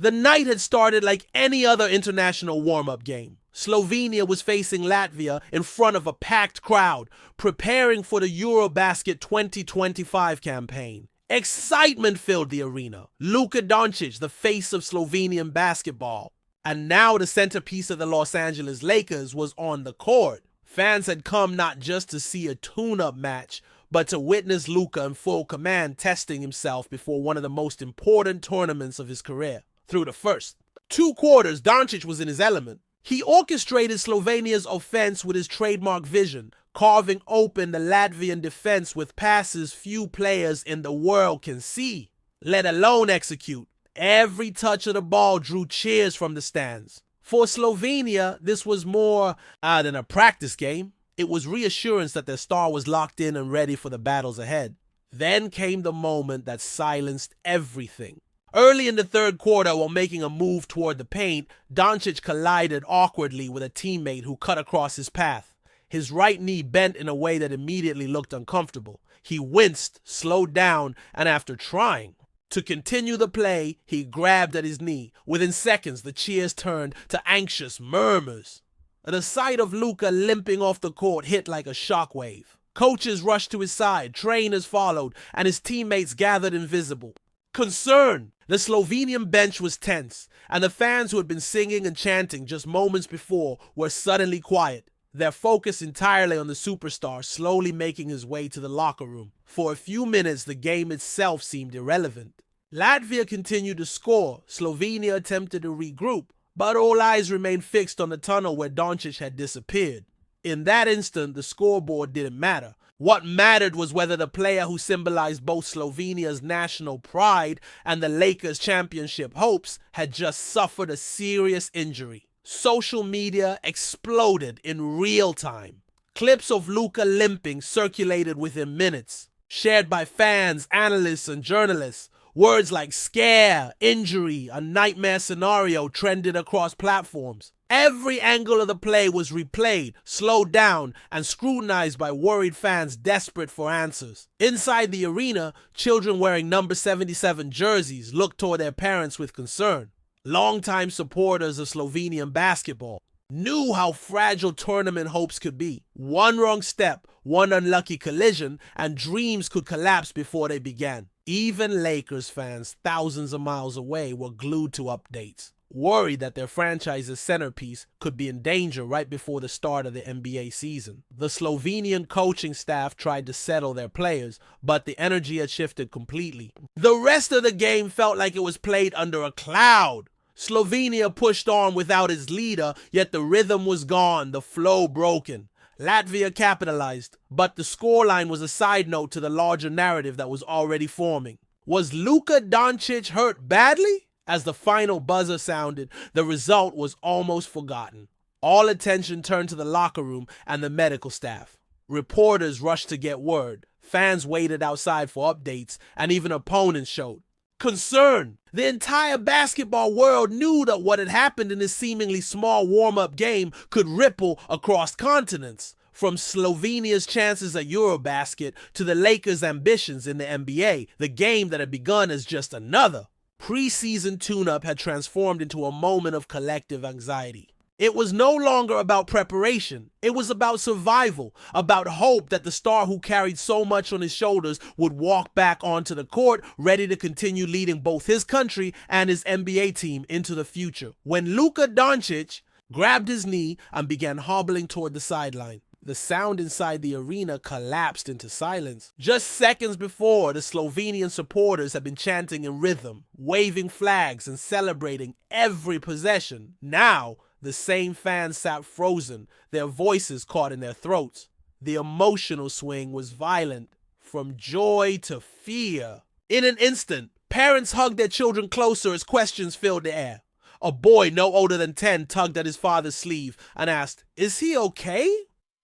The night had started like any other international warm-up game. Slovenia was facing Latvia in front of a packed crowd, preparing for the Eurobasket 2025 campaign. Excitement filled the arena. Luka Doncic, the face of Slovenian basketball. And now the centerpiece of the Los Angeles Lakers was on the court. Fans had come not just to see a tune-up match, but to witness Luka in full command testing himself before one of the most important tournaments of his career. Through the first 2 quarters, Doncic was in his element. He orchestrated Slovenia's offense with his trademark vision, carving open the Latvian defense with passes few players in the world can see, let alone execute. Every touch of the ball drew cheers from the stands. For Slovenia, this was more than a practice game. It was reassurance that their star was locked in and ready for the battles ahead. Then came the moment that silenced everything. Early in the third quarter, while making a move toward the paint, Doncic collided awkwardly with a teammate who cut across his path. His right knee bent in a way that immediately looked uncomfortable. He winced, slowed down, and after trying to continue the play, he grabbed at his knee. Within seconds, the cheers turned to anxious murmurs. The sight of Luka limping off the court hit like a shockwave. Coaches rushed to his side, trainers followed, and his teammates gathered invisible. Concern! The Slovenian bench was tense, and the fans who had been singing and chanting just moments before were suddenly quiet, their focus entirely on the superstar slowly making his way to the locker room. For a few minutes, the game itself seemed irrelevant. Latvia continued to score. Slovenia attempted to regroup, but all eyes remained fixed on the tunnel where Doncic had disappeared. In that instant, the scoreboard didn't matter. What mattered was whether the player who symbolized both Slovenia's national pride and the Lakers' championship hopes had just suffered a serious injury. Social media exploded in real time. Clips of Luka limping circulated within minutes, shared by fans, analysts, and journalists. Words like scare, injury, a nightmare scenario trended across platforms. Every angle of the play was replayed, slowed down, and scrutinized by worried fans desperate for answers. Inside the arena, children wearing number 77 jerseys looked toward their parents with concern. Longtime supporters of Slovenian basketball knew how fragile tournament hopes could be. One wrong step, one unlucky collision, and dreams could collapse before they began. Even Lakers fans thousands of miles away were glued to updates, worried that their franchise's centerpiece could be in danger right before the start of the NBA season. The Slovenian coaching staff tried to settle their players, but the energy had shifted completely. The rest of the game felt like it was played under a cloud. Slovenia pushed on without its leader, yet the rhythm was gone, the flow broken. Latvia capitalized, but the scoreline was a side note to the larger narrative that was already forming. Was Luka Doncic hurt badly? As the final buzzer sounded, the result was almost forgotten. All attention turned to the locker room and the medical staff. Reporters rushed to get word. Fans waited outside for updates, and even opponents showed concern. The entire basketball world knew that what had happened in this seemingly small warm-up game could ripple across continents. From Slovenia's chances at Eurobasket to the Lakers' ambitions in the NBA, the game that had begun as just another preseason tune-up had transformed into a moment of collective anxiety. It was no longer about preparation. It was about survival, about hope that the star who carried so much on his shoulders would walk back onto the court, ready to continue leading both his country and his NBA team into the future. When Luka Doncic grabbed his knee and began hobbling toward the sideline, the sound inside the arena collapsed into silence. Just seconds before, the Slovenian supporters had been chanting in rhythm, waving flags and celebrating every possession. Now, the same fans sat frozen, their voices caught in their throats. The emotional swing was violent, from joy to fear. In an instant, parents hugged their children closer as questions filled the air. A boy no older than 10 tugged at his father's sleeve and asked, "Is he okay?"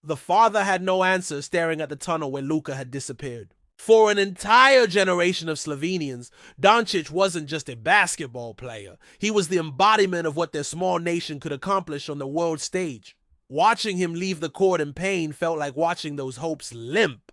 The father had no answer, staring at the tunnel where Luka had disappeared. For an entire generation of Slovenians, Doncic wasn't just a basketball player. He was the embodiment of what their small nation could accomplish on the world stage. Watching him leave the court in pain felt like watching those hopes limp.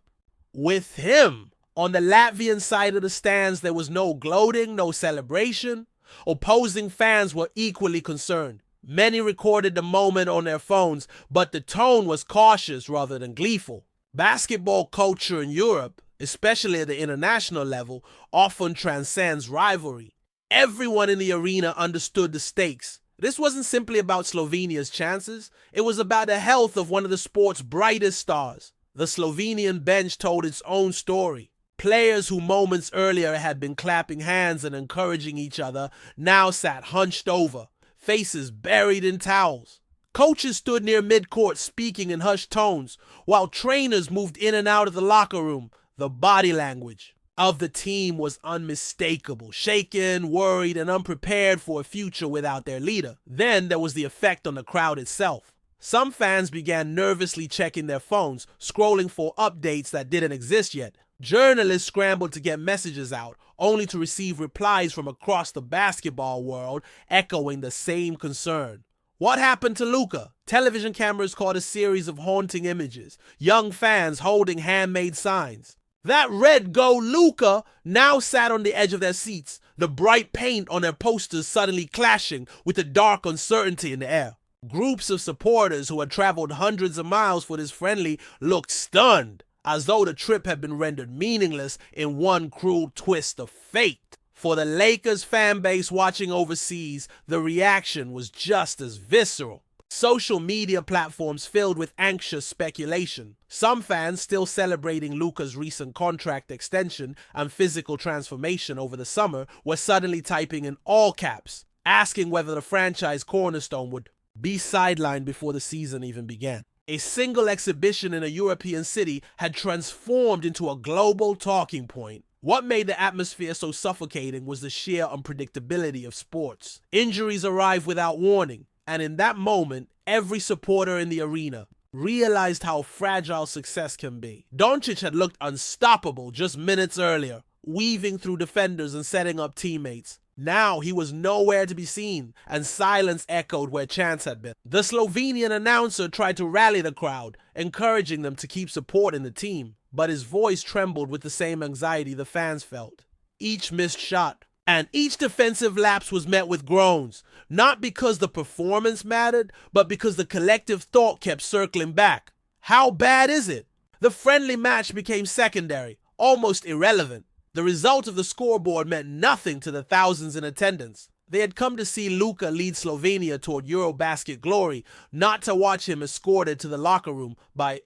With him, on the Latvian side of the stands, there was no gloating, no celebration. Opposing fans were equally concerned. Many recorded the moment on their phones, but the tone was cautious rather than gleeful. Basketball culture in Europe, especially at the international level, often transcends rivalry. Everyone in the arena understood the stakes. This wasn't simply about Slovenia's chances, it was about the health of one of the sport's brightest stars. The Slovenian bench told its own story. Players who moments earlier had been clapping hands and encouraging each other now sat hunched over, faces buried in towels. Coaches stood near midcourt speaking in hushed tones, while trainers moved in and out of the locker room. The body language of the team was unmistakable, shaken, worried, and unprepared for a future without their leader. Then there was the effect on the crowd itself. Some fans began nervously checking their phones, scrolling for updates that didn't exist yet. Journalists scrambled to get messages out, only to receive replies from across the basketball world echoing the same concern. What happened to Luka? Television cameras caught a series of haunting images, young fans holding handmade signs. That red go Luka now sat on the edge of their seats, the bright paint on their posters suddenly clashing with the dark uncertainty in the air. Groups of supporters who had traveled hundreds of miles for this friendly looked stunned, as though the trip had been rendered meaningless in one cruel twist of fate. For the Lakers fan base watching overseas, the reaction was just as visceral. Social media platforms filled with anxious speculation. Some fans, still celebrating Luka's recent contract extension and physical transformation over the summer, were suddenly typing in all caps, asking whether the franchise cornerstone would be sidelined before the season even began. A single exhibition in a European city had transformed into a global talking point. What made the atmosphere so suffocating was the sheer unpredictability of sports. Injuries arrived without warning, and in that moment, every supporter in the arena realized how fragile success can be. Doncic had looked unstoppable just minutes earlier, weaving through defenders and setting up teammates. Now he was nowhere to be seen, and silence echoed where chance had been. The Slovenian announcer tried to rally the crowd, encouraging them to keep supporting the team, but his voice trembled with the same anxiety the fans felt. Each missed shot, and each defensive lapse was met with groans, not because the performance mattered, but because the collective thought kept circling back. How bad is it? The friendly match became secondary, almost irrelevant. The result of the scoreboard meant nothing to the thousands in attendance. They had come to see Luka lead Slovenia toward Eurobasket glory, not to watch him escorted to the locker room by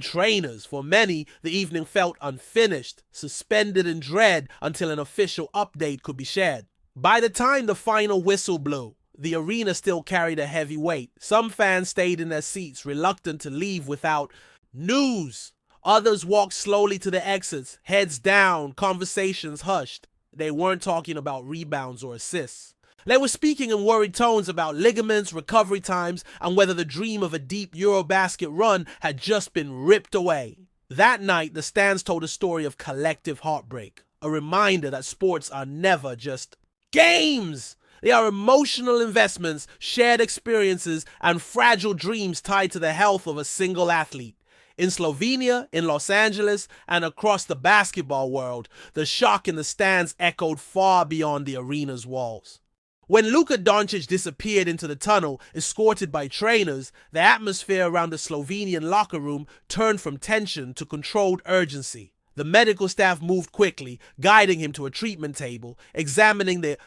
trainers. For many, the evening felt unfinished, suspended in dread until an official update could be shared. By the time the final whistle blew, the arena still carried a heavy weight. Some fans stayed in their seats, reluctant to leave without news. Others walked slowly to the exits, heads down, conversations hushed. They weren't talking about rebounds or assists. They were speaking in worried tones about ligaments, recovery times, and whether the dream of a deep Eurobasket run had just been ripped away. That night, the stands told a story of collective heartbreak, a reminder that sports are never just games. They are emotional investments, shared experiences, and fragile dreams tied to the health of a single athlete. In Slovenia, in Los Angeles, and across the basketball world, the shock in the stands echoed far beyond the arena's walls. When Luka Doncic disappeared into the tunnel, escorted by trainers, the atmosphere around the Slovenian locker room turned from tension to controlled urgency. The medical staff moved quickly, guiding him to a treatment table, examining the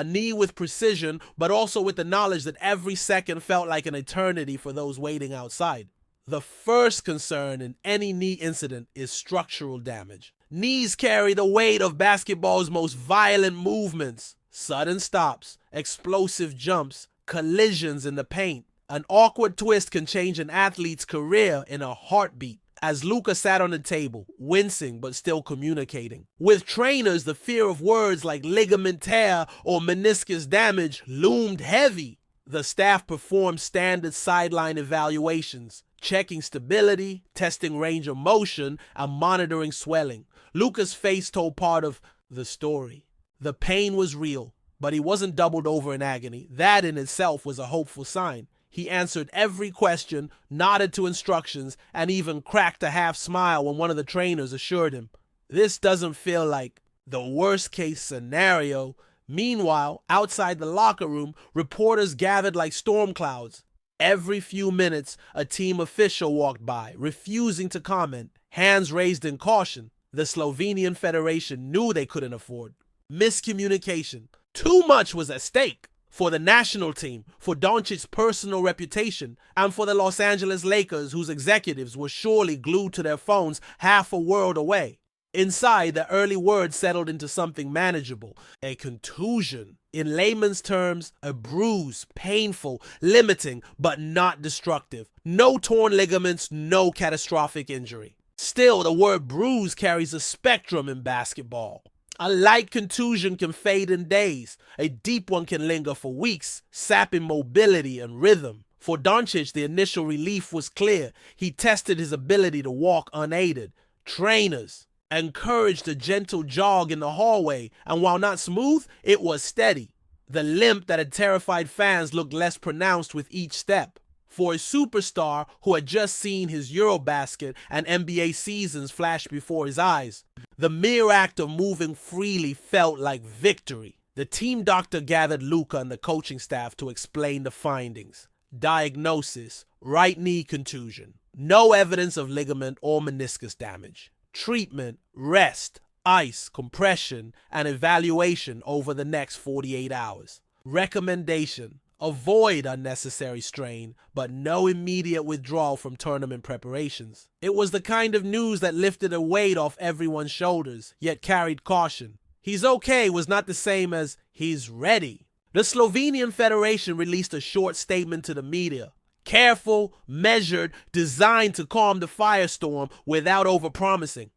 knee with precision, but also with the knowledge that every second felt like an eternity for those waiting outside. The first concern in any knee incident is structural damage. Knees carry the weight of basketball's most violent movements. Sudden stops, explosive jumps, collisions in the paint. An awkward twist can change an athlete's career in a heartbeat. As Luka sat on the table, wincing but still communicating. With trainers, the fear of words like ligament tear or meniscus damage loomed heavy. The staff performed standard sideline evaluations, checking stability, testing range of motion, and monitoring swelling. Luka's face told part of the story. The pain was real, but he wasn't doubled over in agony. That in itself was a hopeful sign. He answered every question, nodded to instructions, and even cracked a half smile when one of the trainers assured him, "This doesn't feel like the worst case scenario. Meanwhile, outside the locker room, reporters gathered like storm clouds. Every few minutes, a team official walked by, refusing to comment, hands raised in caution. The Slovenian Federation knew they couldn't afford miscommunication. Too much was at stake for the national team, for Doncic's personal reputation, and for the Los Angeles Lakers, whose executives were surely glued to their phones half a world away. Inside, the early word settled into something manageable: a contusion. In layman's terms, a bruise, painful, limiting, but not destructive. No torn ligaments, no catastrophic injury. Still, the word bruise carries a spectrum in basketball. A light contusion can fade in days. A deep one can linger for weeks, sapping mobility and rhythm. For Doncic, the initial relief was clear. He tested his ability to walk unaided. Trainers encouraged a gentle jog in the hallway, and while not smooth, it was steady. The limp that had terrified fans looked less pronounced with each step. For a superstar who had just seen his Eurobasket and NBA seasons flash before his eyes, the mere act of moving freely felt like victory. The team doctor gathered Luka and the coaching staff to explain the findings. Diagnosis: right knee contusion. No evidence of ligament or meniscus damage. Treatment: rest, ice, compression, and evaluation over the next 48 hours. Recommendation: avoid unnecessary strain, but no immediate withdrawal from tournament preparations. It was the kind of news that lifted a weight off everyone's shoulders, yet carried caution. He's okay was not the same as he's ready. The Slovenian Federation released a short statement to the media. Careful, measured, designed to calm the firestorm without overpromising.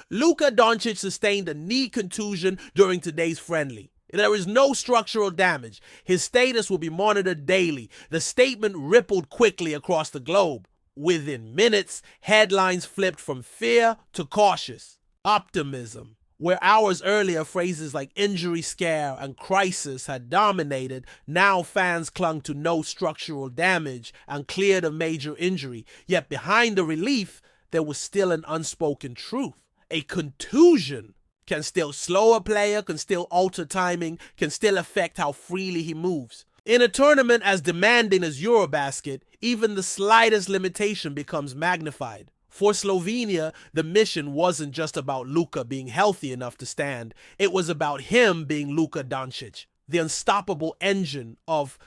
Luka Doncic sustained a knee contusion during today's friendly. There is no structural damage. His status will be monitored daily. The statement rippled quickly across the globe. Within minutes, headlines flipped from fear to cautious optimism. Where hours earlier phrases like injury scare and crisis had dominated, now fans clung to no structural damage and cleared a major injury. Yet behind the relief, there was still an unspoken truth. A contusion can still slow a player, can still alter timing, can still affect how freely he moves. In a tournament as demanding as Eurobasket, even the slightest limitation becomes magnified. For Slovenia, the mission wasn't just about Luka being healthy enough to stand. It was about him being Luka Doncic, the unstoppable engine of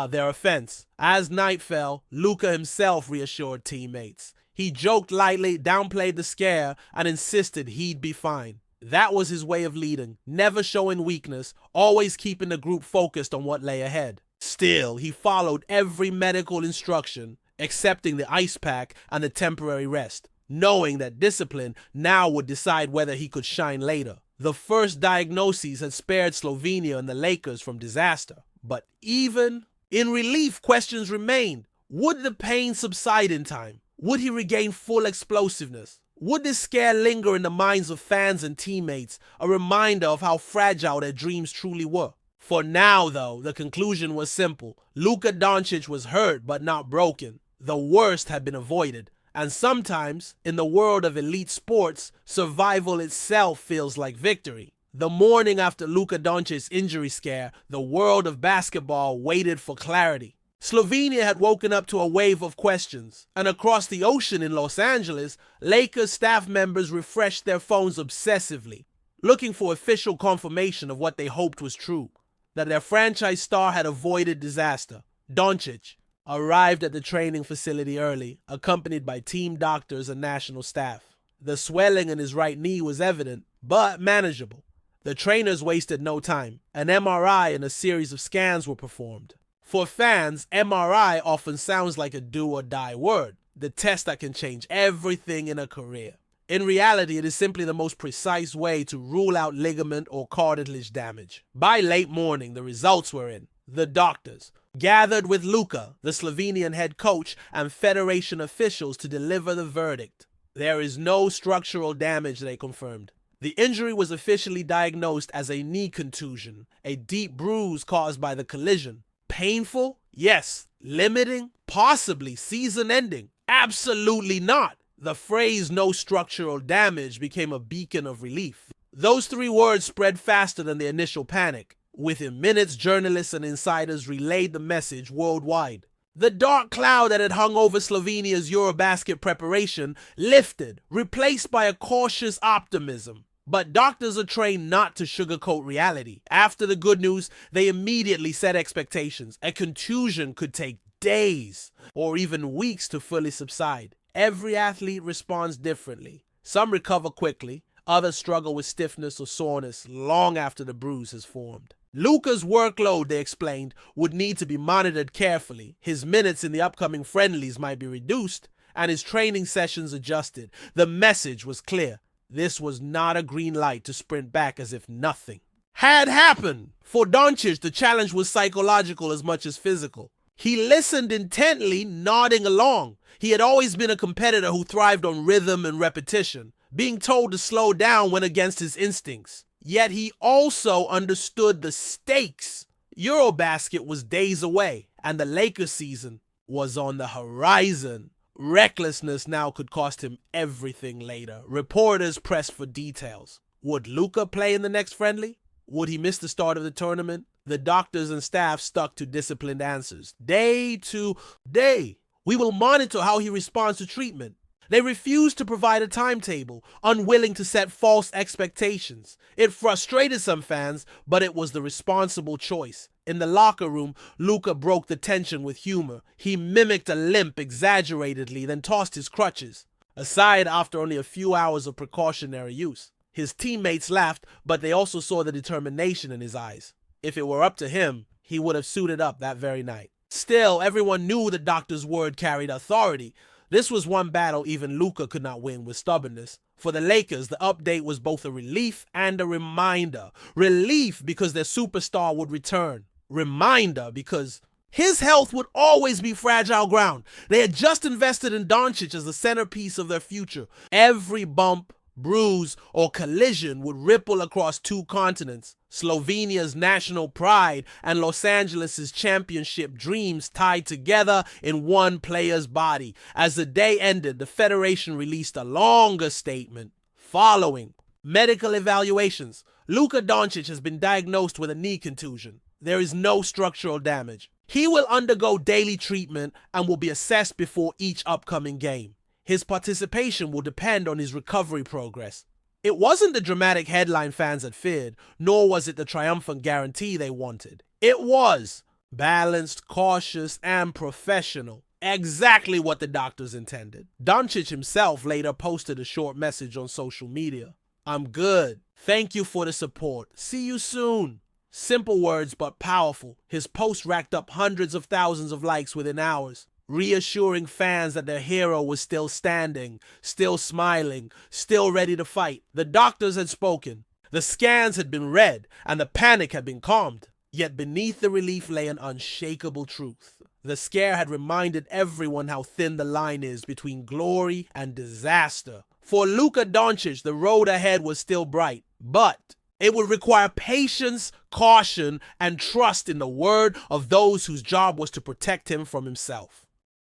their offense. As night fell, Luka himself reassured teammates. He joked lightly, downplayed the scare, and insisted he'd be fine. That was his way of leading, never showing weakness, always keeping the group focused on what lay ahead. Still, he followed every medical instruction, accepting the ice pack and the temporary rest, knowing that discipline now would decide whether he could shine later. The first diagnoses had spared Slovenia and the Lakers from disaster. But even in relief, questions remained. Would the pain subside in time? Would he regain full explosiveness? Would this scare linger in the minds of fans and teammates, a reminder of how fragile their dreams truly were? For now, though, the conclusion was simple. Luka Doncic was hurt but not broken. The worst had been avoided. And sometimes, in the world of elite sports, survival itself feels like victory. The morning after Luka Doncic's injury scare, the world of basketball waited for clarity. Slovenia had woken up to a wave of questions, and across the ocean in Los Angeles, Lakers staff members refreshed their phones obsessively, looking for official confirmation of what they hoped was true, that their franchise star had avoided disaster. Doncic arrived at the training facility early, accompanied by team doctors and national staff. The swelling in his right knee was evident, but manageable. The trainers wasted no time. An MRI and a series of scans were performed. For fans, MRI often sounds like a do-or-die word, the test that can change everything in a career. In reality, it is simply the most precise way to rule out ligament or cartilage damage. By late morning, the results were in. The doctors gathered with Luka, the Slovenian head coach, and federation officials to deliver the verdict. There is no structural damage, they confirmed. The injury was officially diagnosed as a knee contusion, a deep bruise caused by the collision. Painful? Yes. Limiting? Possibly. Season-ending? Absolutely not. The phrase "no structural damage" became a beacon of relief. Those three words spread faster than the initial panic. Within minutes, journalists and insiders relayed the message worldwide. The dark cloud that had hung over Slovenia's Eurobasket preparation lifted, replaced by a cautious optimism. But doctors are trained not to sugarcoat reality. After the good news, they immediately set expectations. A contusion could take days or even weeks to fully subside. Every athlete responds differently. Some recover quickly, others struggle with stiffness or soreness long after the bruise has formed. Luka's workload, they explained, would need to be monitored carefully. His minutes in the upcoming friendlies might be reduced and his training sessions adjusted. The message was clear. This was not a green light to sprint back as if nothing had happened. For Doncic, the challenge was psychological as much as physical. He listened intently, nodding along. He had always been a competitor who thrived on rhythm and repetition. Being told to slow down went against his instincts. Yet he also understood the stakes. Eurobasket was days away, and the Lakers season was on the horizon. Recklessness now could cost him everything later. Reporters pressed for details. Would Luka play in the next friendly? Would he miss the start of the tournament? The doctors and staff stuck to disciplined answers. Day to day, we will monitor how he responds to treatment. They refused to provide a timetable, unwilling to set false expectations. It frustrated some fans, but it was the responsible choice. In the locker room, Luka broke the tension with humor. He mimicked a limp exaggeratedly, then tossed his crutches aside after only a few hours of precautionary use. His teammates laughed, but they also saw the determination in his eyes. If it were up to him, he would have suited up that very night. Still, everyone knew the doctor's word carried authority. This was one battle even Luka could not win with stubbornness. For the Lakers, the update was both a relief and a reminder. Relief because their superstar would return. Reminder because his health would always be fragile ground. They had just invested in Doncic as the centerpiece of their future. Every bump, bruise, or collision would ripple across two continents. Slovenia's national pride and Los Angeles' championship dreams tied together in one player's body. As the day ended, the Federation released a longer statement. Following medical evaluations, Luka Doncic has been diagnosed with a knee contusion. There is no structural damage. He will undergo daily treatment and will be assessed before each upcoming game. His participation will depend on his recovery progress. It wasn't the dramatic headline fans had feared, nor was it the triumphant guarantee they wanted. It was balanced, cautious, and professional. Exactly what the doctors intended. Doncic himself later posted a short message on social media. "I'm good. Thank you for the support. See you soon." Simple words but powerful. His post racked up hundreds of thousands of likes within hours, reassuring fans that their hero was still standing, still smiling, still ready to fight. The doctors had spoken. The scans had been read, and the panic had been calmed. Yet beneath the relief lay an unshakable truth. The scare had reminded everyone how thin the line is between glory and disaster. For Luka Doncic, the road ahead was still bright, but it would require patience, caution, and trust in the word of those whose job was to protect him from himself.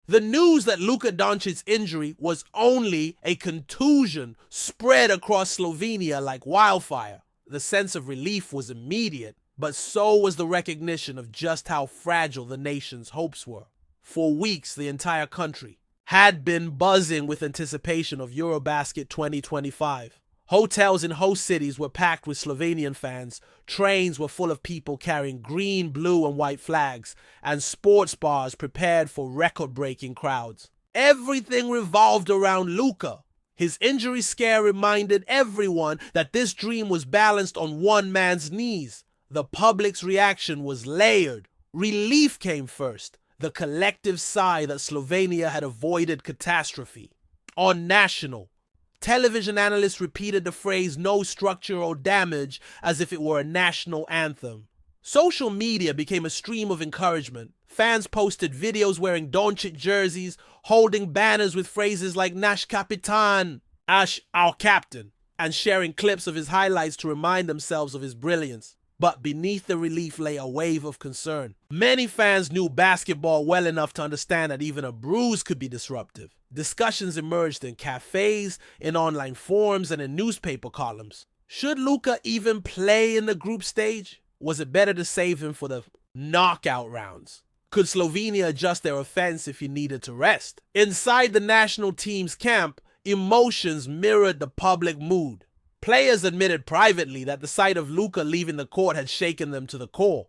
The news that Luka Doncic's injury was only a contusion spread across Slovenia like wildfire. The sense of relief was immediate, but so was the recognition of just how fragile the nation's hopes were. For weeks, the entire country had been buzzing with anticipation of Eurobasket 2025. Hotels in host cities were packed with Slovenian fans, trains were full of people carrying green, blue, and white flags, and sports bars prepared for record-breaking crowds. Everything revolved around Luka. His injury scare reminded everyone that this dream was balanced on one man's knees. The public's reaction was layered. Relief came first, the collective sigh that Slovenia had avoided catastrophe. On national, television analysts repeated the phrase "no structural damage" as if it were a national anthem. Social media became a stream of encouragement. Fans posted videos wearing Doncic jerseys, holding banners with phrases like "Nash Kapitan," Ash, our captain, and sharing clips of his highlights to remind themselves of his brilliance. But beneath the relief lay a wave of concern. Many fans knew basketball well enough to understand that even a bruise could be disruptive. Discussions emerged in cafes, in online forums, and in newspaper columns. Should Luka even play in the group stage? Was it better to save him for the knockout rounds? Could Slovenia adjust their offense if he needed to rest? Inside the national team's camp, emotions mirrored the public mood. Players admitted privately that the sight of Luka leaving the court had shaken them to the core.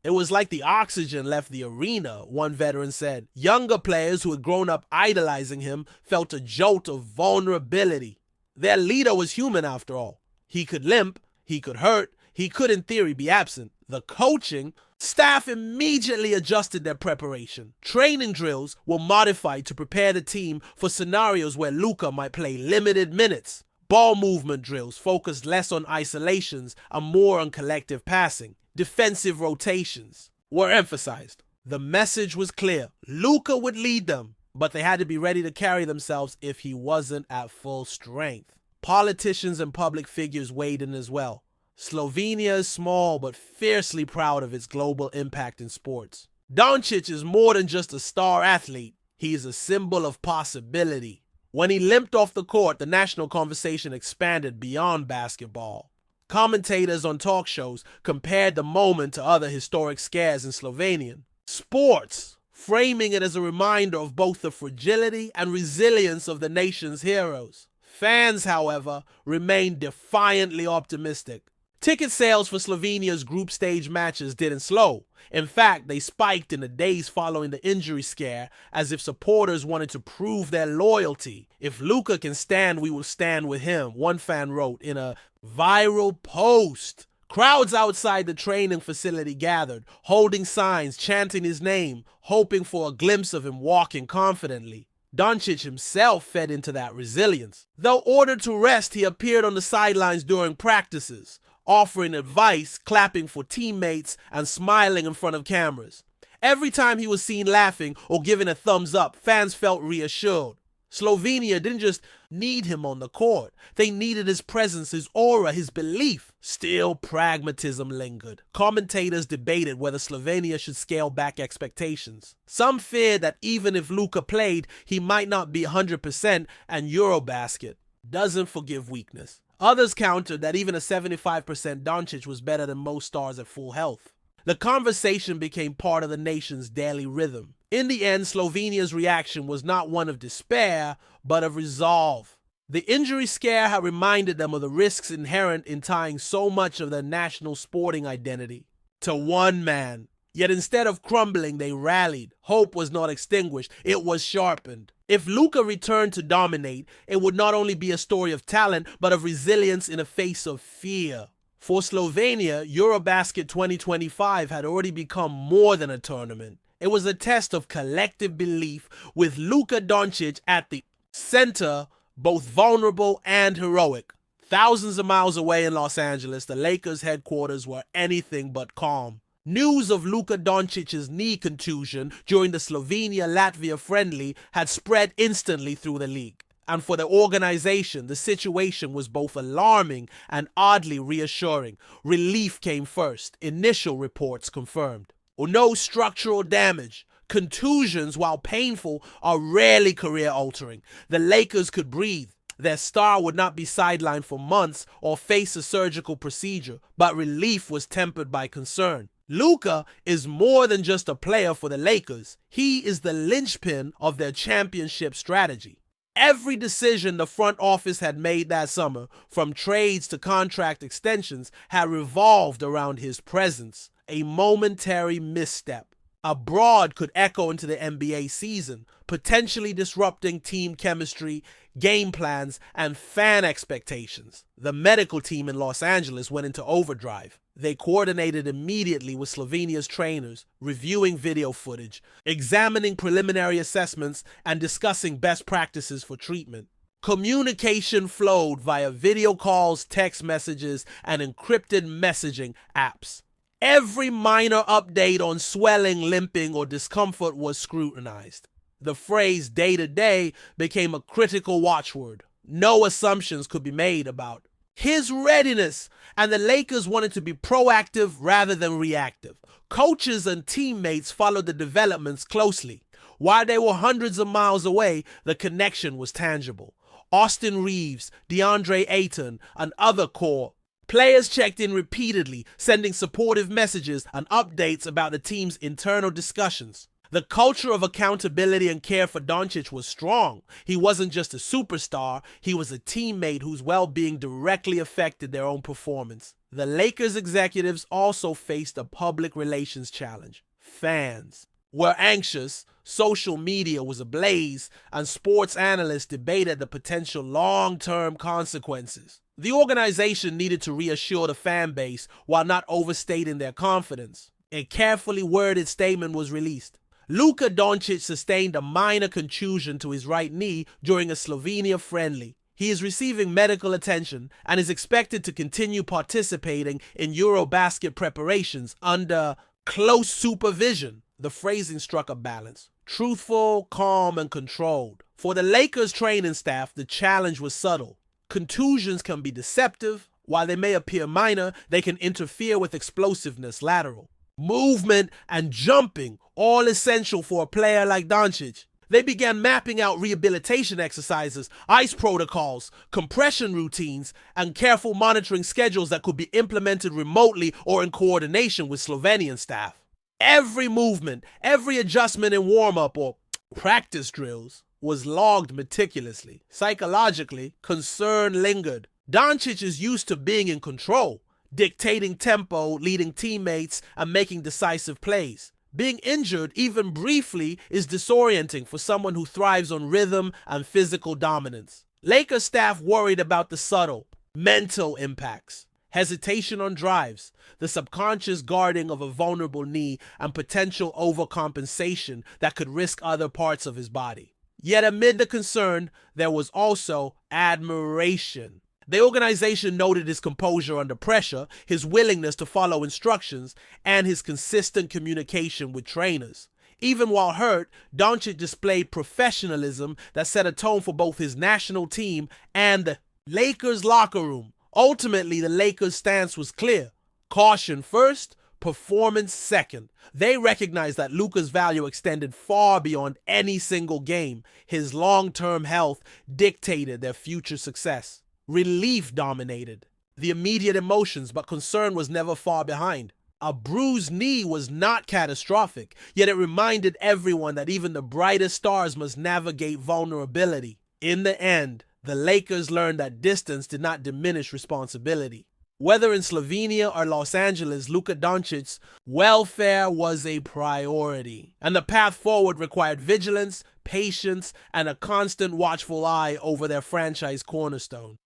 It was like the oxygen left the arena, one veteran said. Younger players who had grown up idolizing him felt a jolt of vulnerability. Their leader was human after all. He could limp, he could hurt, he could in theory be absent. The coaching staff immediately adjusted their preparation. Training drills were modified to prepare the team for scenarios where Luka might play limited minutes. Ball movement drills focused less on isolations and more on collective passing. Defensive rotations were emphasized. The message was clear. Luka would lead them, but they had to be ready to carry themselves if he wasn't at full strength. Politicians and public figures weighed in as well. Slovenia is small but fiercely proud of its global impact in sports. Doncic is more than just a star athlete. He is a symbol of possibility. When he limped off the court, the national conversation expanded beyond basketball. Commentators on talk shows compared the moment to other historic scares in Slovenia. Sports, framing it as a reminder of both the fragility and resilience of the nation's heroes. Fans, however, remained defiantly optimistic. Ticket sales for Slovenia's group stage matches didn't slow. In fact, they spiked in the days following the injury scare, as if supporters wanted to prove their loyalty. If Luka can stand, we will stand with him, one fan wrote in a viral post. Crowds outside the training facility gathered, holding signs, chanting his name, hoping for a glimpse of him walking confidently. Doncic himself fed into that resilience. Though ordered to rest, he appeared on the sidelines during practices, offering advice, clapping for teammates, and smiling in front of cameras. Every time he was seen laughing or giving a thumbs up, fans felt reassured. Slovenia didn't just need him on the court. They needed his presence, his aura, his belief. Still, pragmatism lingered. Commentators debated whether Slovenia should scale back expectations. Some feared that even if Luka played, he might not be 100%, and Eurobasket doesn't forgive weakness. Others countered that even a 75% Doncic was better than most stars at full health. The conversation became part of the nation's daily rhythm. In the end, Slovenia's reaction was not one of despair, but of resolve. The injury scare had reminded them of the risks inherent in tying so much of their national sporting identity to one man. Yet instead of crumbling, they rallied. Hope was not extinguished, it was sharpened. If Luka returned to dominate, it would not only be a story of talent, but of resilience in the face of fear. For Slovenia, Eurobasket 2025 had already become more than a tournament. It was a test of collective belief, with Luka Doncic at the center, both vulnerable and heroic. Thousands of miles away in Los Angeles, the Lakers' headquarters were anything but calm. News of Luka Doncic'S knee contusion during the Slovenia-Latvia friendly had spread instantly through the league. And for the organization, the situation was both alarming and oddly reassuring. Relief came first. Initial reports confirmed. No structural damage. Contusions, while painful, are rarely career-altering. The Lakers could breathe. Their star would not be sidelined for months or face a surgical procedure, but relief was tempered by concern. Luka is more than just a player for the Lakers. He is the linchpin of their championship strategy. Every decision the front office had made that summer, from trades to contract extensions, had revolved around his presence. A momentary misstep abroad could echo into the NBA season, potentially disrupting team chemistry, game plans, and fan expectations. The medical team in Los Angeles went into overdrive. They coordinated immediately with Slovenia's trainers, reviewing video footage, examining preliminary assessments, and discussing best practices for treatment. Communication flowed via video calls, text messages, and encrypted messaging apps. Every minor update on swelling, limping, or discomfort was scrutinized. The phrase day-to-day became a critical watchword. No assumptions could be made about his readiness, and the Lakers wanted to be proactive rather than reactive. Coaches and teammates followed the developments closely. While they were hundreds of miles away, the connection was tangible. Austin Reeves, DeAndre Ayton, and other core Players checked in repeatedly, sending supportive messages and updates about the team's internal discussions. The culture of accountability and care for Doncic was strong. He wasn't just a superstar, he was a teammate whose well-being directly affected their own performance. The Lakers executives also faced a public relations challenge. Fans were anxious, social media was ablaze, and sports analysts debated the potential long-term consequences. The organization needed to reassure the fan base while not overstating their confidence. A carefully worded statement was released. Luka Doncic sustained a minor contusion to his right knee during a Slovenia friendly. He is receiving medical attention and is expected to continue participating in Eurobasket preparations under close supervision. The phrasing struck a balance. Truthful, calm, and controlled. For the Lakers training staff, the challenge was subtle. Contusions can be deceptive. While they may appear minor, they can interfere with explosiveness lateral. Movement and jumping, all essential for a player like Doncic. They began mapping out rehabilitation exercises, ice protocols, compression routines, and careful monitoring schedules that could be implemented remotely or in coordination with Slovenian staff. Every movement, every adjustment in warm-up or practice drills was logged meticulously. Psychologically, concern lingered. Doncic is used to being in control, dictating tempo, leading teammates, and making decisive plays. Being injured, even briefly, is disorienting for someone who thrives on rhythm and physical dominance. Lakers staff worried about the subtle, mental impacts. Hesitation on drives, the subconscious guarding of a vulnerable knee, and potential overcompensation that could risk other parts of his body. Yet amid the concern, there was also admiration. The organization noted his composure under pressure, his willingness to follow instructions, and his consistent communication with trainers. Even while hurt, Doncic displayed professionalism that set a tone for both his national team and the Lakers locker room. Ultimately, the Lakers' stance was clear. Caution first, performance second. They recognized that Luka's value extended far beyond any single game. His long-term health dictated their future success. Relief dominated the immediate emotions, but concern was never far behind. A bruised knee was not catastrophic, yet it reminded everyone that even the brightest stars must navigate vulnerability. In the end, the Lakers learned that distance did not diminish responsibility. Whether in Slovenia or Los Angeles, Luka Doncic's welfare was a priority, and the path forward required vigilance, patience, and a constant watchful eye over their franchise cornerstone.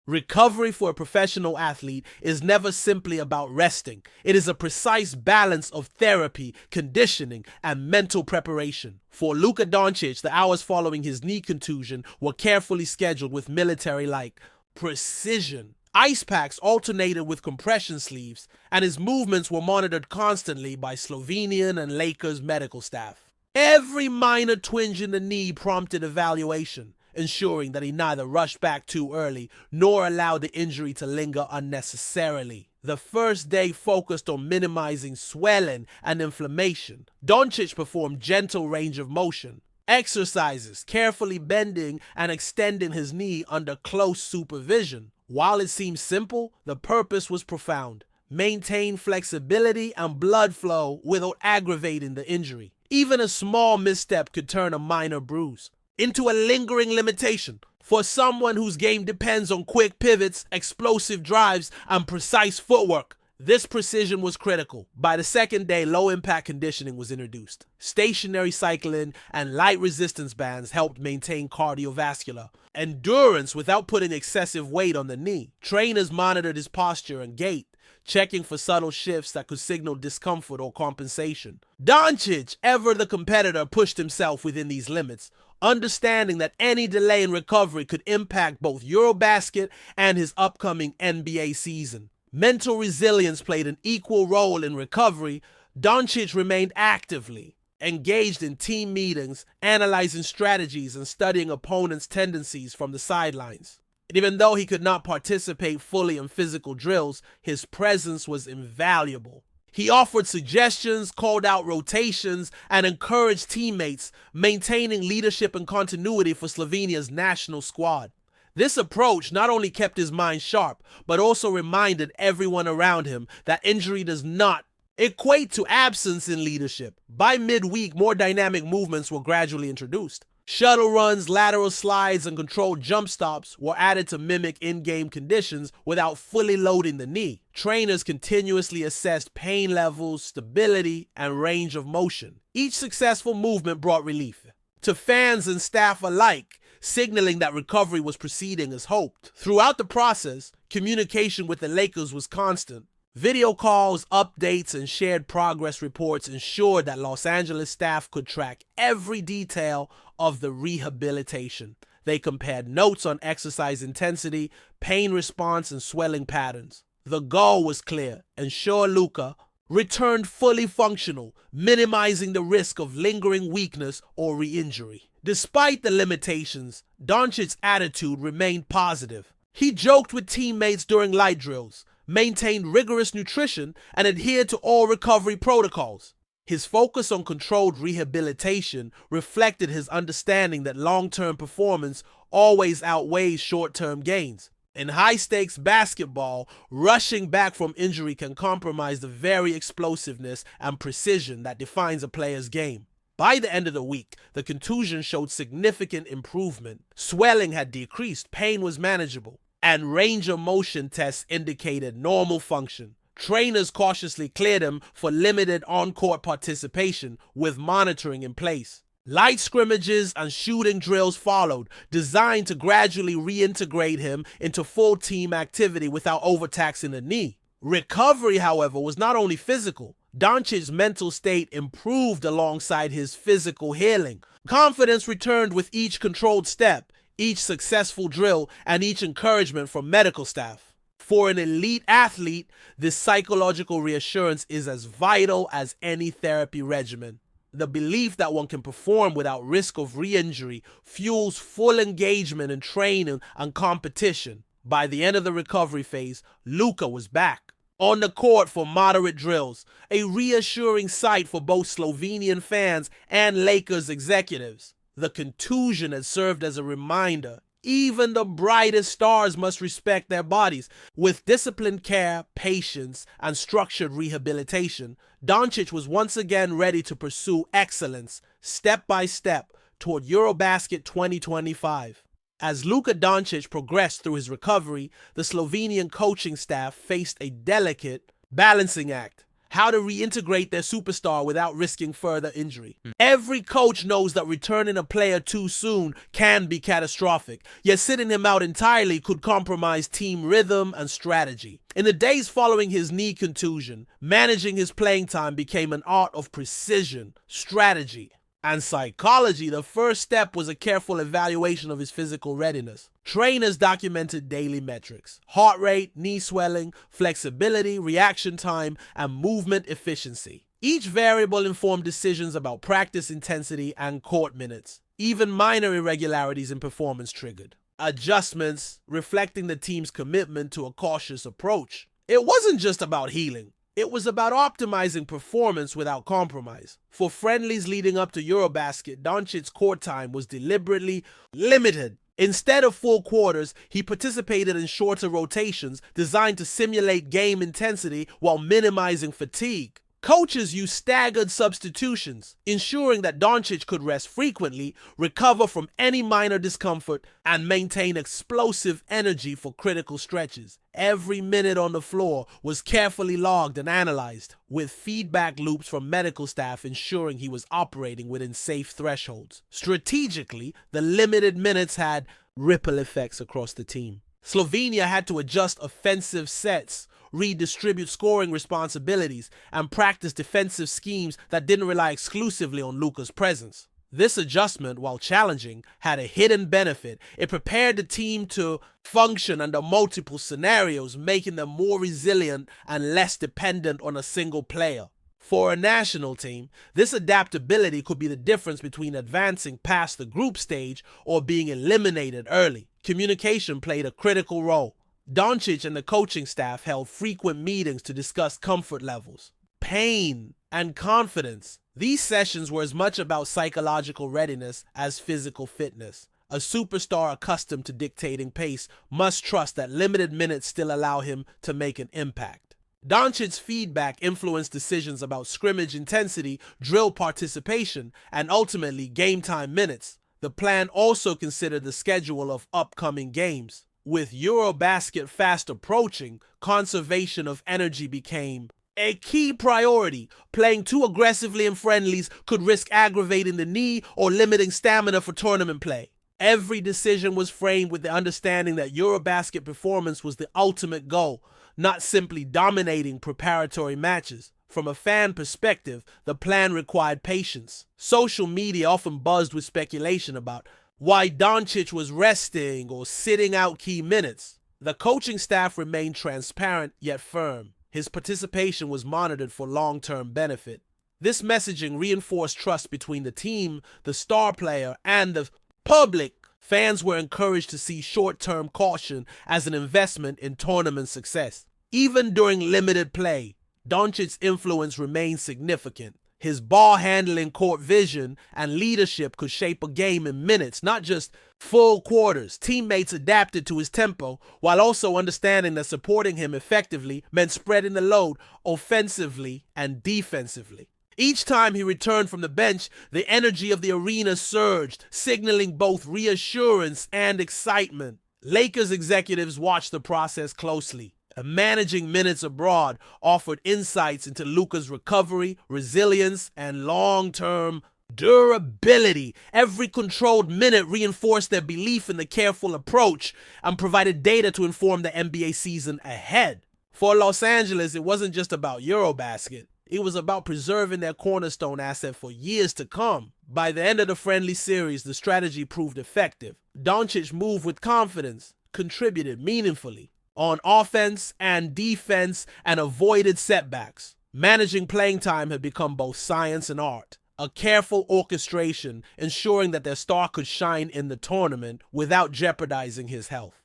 Recovery for a professional athlete is never simply about resting. It is a precise balance of therapy, conditioning, and mental preparation. For Luka Doncic, the hours following his knee contusion were carefully scheduled with military-like precision. Ice packs alternated with compression sleeves, and his movements were monitored constantly by Slovenian and Lakers medical staff. Every minor twinge in the knee prompted evaluation, ensuring that he neither rushed back too early nor allowed the injury to linger unnecessarily. The first day focused on minimizing swelling and inflammation. Doncic performed gentle range of motion exercises, carefully bending and extending his knee under close supervision. While it seemed simple, the purpose was profound. Maintain flexibility and blood flow without aggravating the injury. Even a small misstep could turn a minor bruise into a lingering limitation. For someone whose game depends on quick pivots, explosive drives, and precise footwork, this precision was critical. By the second day, low-impact conditioning was introduced. Stationary cycling and light resistance bands helped maintain cardiovascular endurance without putting excessive weight on the knee. Trainers monitored his posture and gait, checking for subtle shifts that could signal discomfort or compensation. Doncic, ever the competitor, pushed himself within these limits, understanding that any delay in recovery could impact both Eurobasket and his upcoming NBA season. Mental resilience played an equal role in recovery. Doncic remained actively engaged in team meetings, analyzing strategies and studying opponents' tendencies from the sidelines. And even though he could not participate fully in physical drills, his presence was invaluable. He offered suggestions, called out rotations, and encouraged teammates, maintaining leadership and continuity for Slovenia's national squad. This approach not only kept his mind sharp, but also reminded everyone around him that injury does not equate to absence in leadership. By midweek, more dynamic movements were gradually introduced. Shuttle runs, lateral slides, and controlled jump stops were added to mimic in-game conditions without fully loading the knee. Trainers continuously assessed pain levels, stability, and range of motion. Each successful movement brought relief to fans and staff alike, signaling that recovery was proceeding as hoped. Throughout the process, communication with the Lakers was constant. Video calls, updates, and shared progress reports ensured that Los Angeles staff could track every detail of the rehabilitation. They compared notes on exercise intensity, pain response, and swelling patterns. The goal was clear: ensure Luka returned fully functional, minimizing the risk of lingering weakness or re-injury. Despite the limitations, Doncic's attitude remained positive. He joked with teammates during light drills, maintained rigorous nutrition, and adhered to all recovery protocols. His focus on controlled rehabilitation reflected his understanding that long-term performance always outweighs short-term gains. In high-stakes basketball, rushing back from injury can compromise the very explosiveness and precision that defines a player's game. By the end of the week, the contusion showed significant improvement. Swelling had decreased, pain was manageable, and range of motion tests indicated normal function. Trainers cautiously cleared him for limited on-court participation with monitoring in place. Light scrimmages and shooting drills followed, designed to gradually reintegrate him into full team activity without overtaxing the knee. Recovery, however, was not only physical. Doncic's mental state improved alongside his physical healing. Confidence returned with each controlled step, each successful drill, and each encouragement from medical staff. For an elite athlete, this psychological reassurance is as vital as any therapy regimen. The belief that one can perform without risk of re-injury fuels full engagement in training and competition. By the end of the recovery phase, Luka was back on the court for moderate drills, a reassuring sight for both Slovenian fans and Lakers executives. The contusion had served as a reminder: even the brightest stars must respect their bodies. With disciplined care, patience, and structured rehabilitation, Doncic was once again ready to pursue excellence, step by step, toward Eurobasket 2025. As Luka Doncic progressed through his recovery, the Slovenian coaching staff faced a delicate balancing act: how to reintegrate their superstar without risking further injury. Every coach knows that returning a player too soon can be catastrophic, yet sitting him out entirely could compromise team rhythm and strategy. In the days following his knee contusion, managing his playing time became an art of precision, strategy, and psychology. The first step was a careful evaluation of his physical readiness. Trainers documented daily metrics: heart rate, knee swelling, flexibility, reaction time, and movement efficiency. Each variable informed decisions about practice intensity and court minutes. Even minor irregularities in performance triggered adjustments, reflecting the team's commitment to a cautious approach. It wasn't just about healing. It was about optimizing performance without compromise. For friendlies leading up to Eurobasket, Doncic's court time was deliberately limited. Instead of full quarters, he participated in shorter rotations designed to simulate game intensity while minimizing fatigue. Coaches used staggered substitutions, ensuring that Doncic could rest frequently, recover from any minor discomfort, and maintain explosive energy for critical stretches. Every minute on the floor was carefully logged and analyzed, with feedback loops from medical staff ensuring he was operating within safe thresholds. Strategically, the limited minutes had ripple effects across the team. Slovenia had to adjust offensive sets, redistribute scoring responsibilities, and practice defensive schemes that didn't rely exclusively on Luka's presence. This adjustment, while challenging, had a hidden benefit. It prepared the team to function under multiple scenarios, making them more resilient and less dependent on a single player. For a national team, this adaptability could be the difference between advancing past the group stage or being eliminated early. Communication played a critical role. Doncic and the coaching staff held frequent meetings to discuss comfort levels, pain, and confidence. These sessions were as much about psychological readiness as physical fitness. A superstar accustomed to dictating pace must trust that limited minutes still allow him to make an impact. Doncic's feedback influenced decisions about scrimmage intensity, drill participation, and ultimately game time minutes. The plan also considered the schedule of upcoming games. With Eurobasket fast approaching, conservation of energy became a key priority. Playing too aggressively in friendlies could risk aggravating the knee or limiting stamina for tournament play. Every decision was framed with the understanding that Eurobasket performance was the ultimate goal, not simply dominating preparatory matches. From a fan perspective, the plan required patience. Social media often buzzed with speculation about why Doncic was resting or sitting out key minutes. The coaching staff remained transparent yet firm. His participation was monitored for long-term benefit. This messaging reinforced trust between the team, the star player, and the public. Fans were encouraged to see short-term caution as an investment in tournament success. Even during limited play, Doncic's influence remained significant. His ball handling, court vision, and leadership could shape a game in minutes, not just full quarters. Teammates adapted to his tempo while also understanding that supporting him effectively meant spreading the load offensively and defensively. Each time he returned from the bench, the energy of the arena surged, signaling both reassurance and excitement. Lakers executives watched the process closely. Managing minutes abroad offered insights into Luka's recovery, resilience, and long-term durability. Every controlled minute reinforced their belief in the careful approach and provided data to inform the NBA season ahead. For Los Angeles, it wasn't just about Eurobasket. It was about preserving their cornerstone asset for years to come. By the end of the friendly series, the strategy proved effective. Doncic moved with confidence, contributed meaningfully on offense and defense, and avoided setbacks. Managing playing time had become both science and art. A careful orchestration ensuring that their star could shine in the tournament without jeopardizing his health.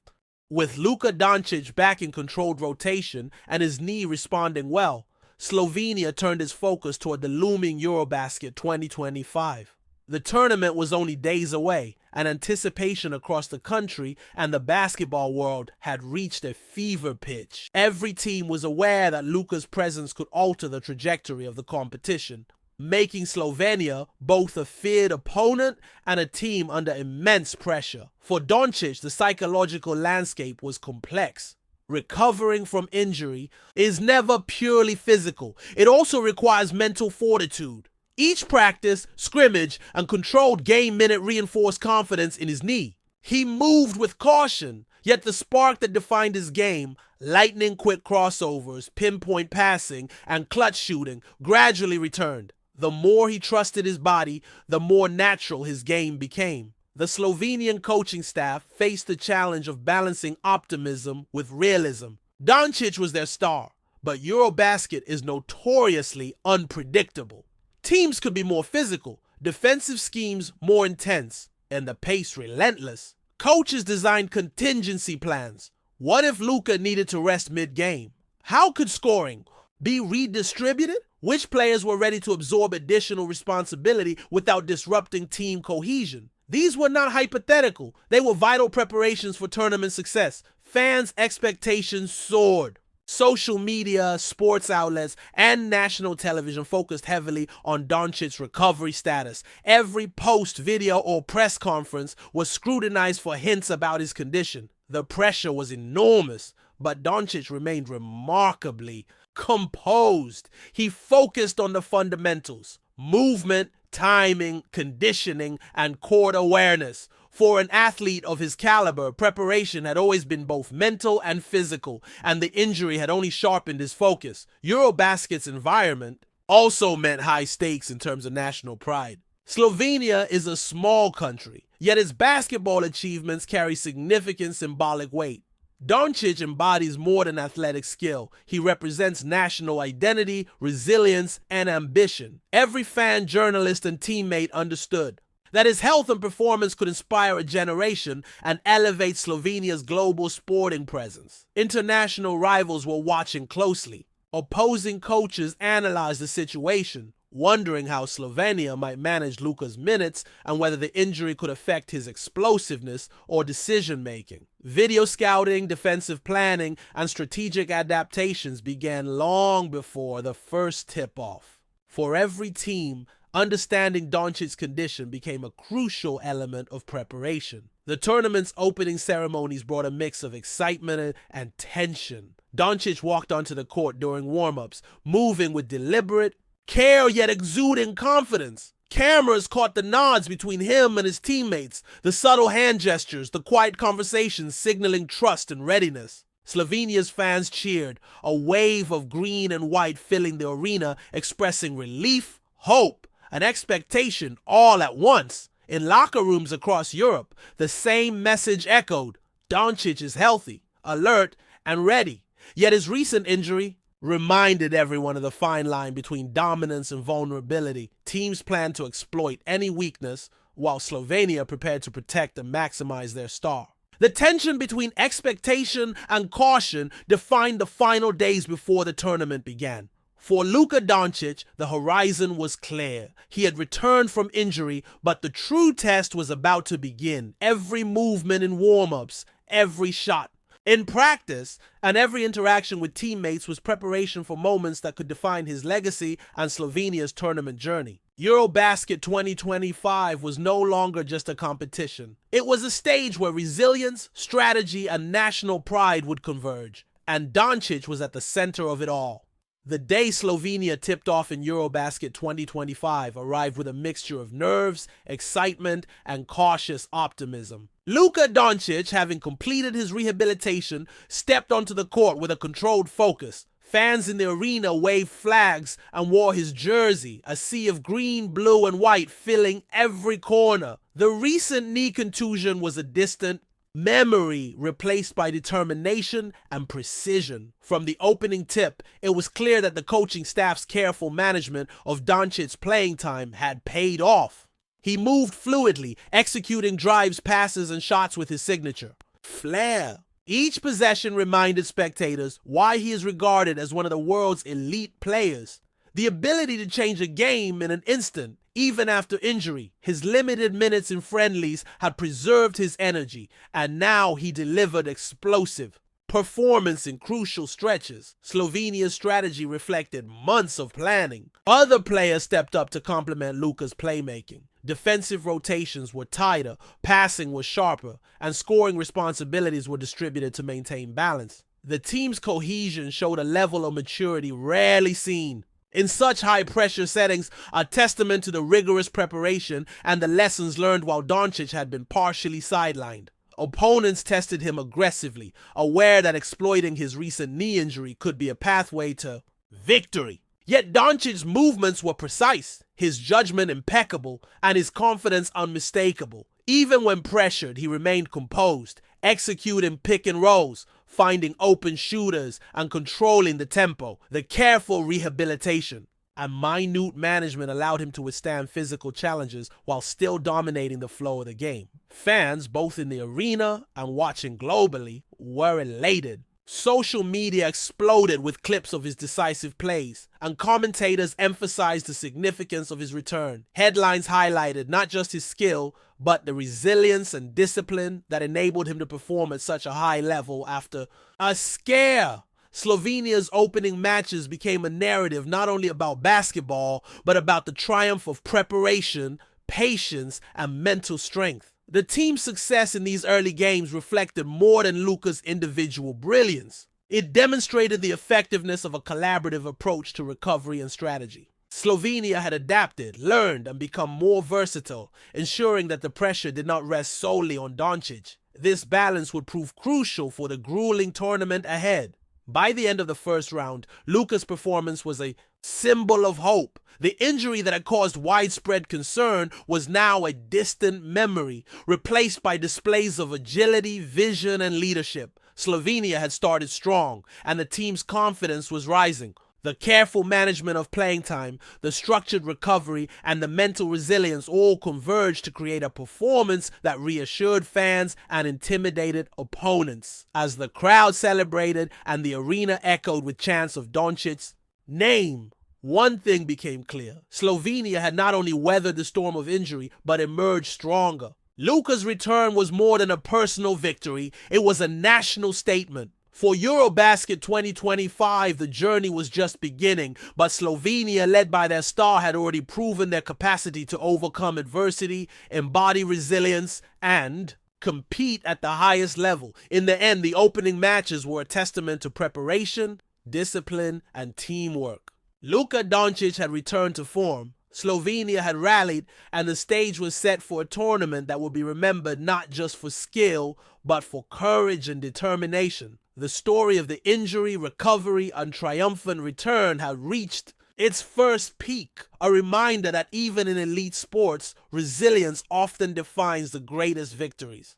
With Luka Doncic back in controlled rotation and his knee responding well, Slovenia turned its focus toward the looming Eurobasket 2025. The tournament was only days away, and anticipation across the country and the basketball world had reached a fever pitch. Every team was aware that Luka's presence could alter the trajectory of the competition, making Slovenia both a feared opponent and a team under immense pressure. For Doncic, the psychological landscape was complex. Recovering from injury is never purely physical. It also requires mental fortitude. Each practice, scrimmage, and controlled game minute reinforced confidence in his knee. He moved with caution, yet the spark that defined his game, lightning-quick crossovers, pinpoint passing, and clutch shooting, gradually returned. The more he trusted his body, the more natural his game became. The Slovenian coaching staff faced the challenge of balancing optimism with realism. Doncic was their star, but Eurobasket is notoriously unpredictable. Teams could be more physical, defensive schemes more intense, and the pace relentless. Coaches designed contingency plans. What if Luka needed to rest mid-game? How could scoring be redistributed? Which players were ready to absorb additional responsibility without disrupting team cohesion? These were not hypothetical. They were vital preparations for tournament success. Fans' expectations soared. Social media, sports outlets, and national television focused heavily on Doncic's recovery status. Every post, video, or press conference was scrutinized for hints about his condition. The pressure was enormous, but Doncic remained remarkably composed. He focused on the fundamentals: movement, timing, conditioning, and court awareness. For an athlete of his caliber, preparation had always been both mental and physical, and the injury had only sharpened his focus. Eurobasket's environment also meant high stakes in terms of national pride. Slovenia is a small country, yet its basketball achievements carry significant symbolic weight. Doncic embodies more than athletic skill. He represents national identity, resilience, and ambition. Every fan, journalist, and teammate understood that his health and performance could inspire a generation and elevate Slovenia's global sporting presence. International rivals were watching closely. Opposing coaches analyzed the situation. wondering how Slovenia might manage Luka's minutes and whether the injury could affect his explosiveness or decision-making. Video scouting, defensive planning, and strategic adaptations began long before the first tip-off. For every team, understanding Doncic's condition became a crucial element of preparation. The tournament's opening ceremonies brought a mix of excitement and tension. Doncic walked onto the court during warm-ups, moving with deliberate care yet exuding confidence. Cameras caught the nods between him and his teammates, the subtle hand gestures, the quiet conversations signaling trust and readiness. Slovenia's fans cheered, a wave of green and white filling the arena, expressing relief, hope, and expectation all at once. In locker rooms across Europe, the same message echoed: Doncic is healthy, alert, and ready. Yet his recent injury reminded everyone of the fine line between dominance and vulnerability. Teams planned to exploit any weakness, while Slovenia prepared to protect and maximize their star. The tension between expectation and caution defined the final days before the tournament began. For Luka Doncic, the horizon was clear. He had returned from injury, but the true test was about to begin. Every movement in warm-ups, every shot in practice, and every interaction with teammates was preparation for moments that could define his legacy and Slovenia's tournament journey. Eurobasket 2025 was no longer just a competition. It was a stage where resilience, strategy, and national pride would converge, and Doncic was at the center of it all. The day Slovenia tipped off in Eurobasket 2025 arrived with a mixture of nerves, excitement, and cautious optimism. Luka Doncic, having completed his rehabilitation, stepped onto the court with a controlled focus. Fans in the arena waved flags and wore his jersey, a sea of green, blue, and white filling every corner. The recent knee contusion was a distant memory replaced by determination and precision. From the opening tip, it was clear that the coaching staff's careful management of Doncic's playing time had paid off. He moved fluidly, executing drives, passes, and shots with his signature flair. Each possession reminded spectators why he is regarded as one of the world's elite players. The ability to change a game in an instant, even after injury. His limited minutes in friendlies had preserved his energy, and now he delivered explosive performance in crucial stretches. Slovenia's strategy reflected months of planning. Other players stepped up to complement Luka's playmaking. Defensive rotations were tighter, passing was sharper, and scoring responsibilities were distributed to maintain balance. The team's cohesion showed a level of maturity rarely seen in such high-pressure settings, a testament to the rigorous preparation and the lessons learned while Doncic had been partially sidelined. Opponents tested him aggressively, aware that exploiting his recent knee injury could be a pathway to victory. Yet Doncic's movements were precise, his judgment impeccable, and his confidence unmistakable. Even when pressured, he remained composed, executing pick and rolls, finding open shooters, and controlling the tempo. The careful rehabilitation and minute management allowed him to withstand physical challenges while still dominating the flow of the game. Fans, both in the arena and watching globally, were elated. Social media exploded with clips of his decisive plays, and commentators emphasized the significance of his return. Headlines highlighted not just his skill, but the resilience and discipline that enabled him to perform at such a high level after a scare. Slovenia's opening matches became a narrative not only about basketball, but about the triumph of preparation, patience, and mental strength. The team's success in these early games reflected more than Luka's individual brilliance. It demonstrated the effectiveness of a collaborative approach to recovery and strategy. Slovenia had adapted, learned, and become more versatile, ensuring that the pressure did not rest solely on Doncic. This balance would prove crucial for the grueling tournament ahead. By the end of the first round, Luka's performance was a symbol of hope. The injury that had caused widespread concern was now a distant memory, replaced by displays of agility, vision, and leadership. Slovenia had started strong, and the team's confidence was rising. The careful management of playing time, the structured recovery, and the mental resilience all converged to create a performance that reassured fans and intimidated opponents. As the crowd celebrated and the arena echoed with chants of Doncic's name, One thing became clear. Slovenia had not only weathered the storm of injury, but emerged stronger. Luka's return was more than a personal victory, it was a national statement. For Eurobasket 2025, the journey was just beginning, but Slovenia, led by their star, had already proven their capacity to overcome adversity, embody resilience, and compete at the highest level. In the end, the opening matches were a testament to preparation, discipline, and teamwork. Luka Doncic had returned to form, Slovenia had rallied, and the stage was set for a tournament that would be remembered not just for skill, but for courage and determination. The story of the injury, recovery, and triumphant return had reached its first peak, a reminder that even in elite sports, resilience often defines the greatest victories.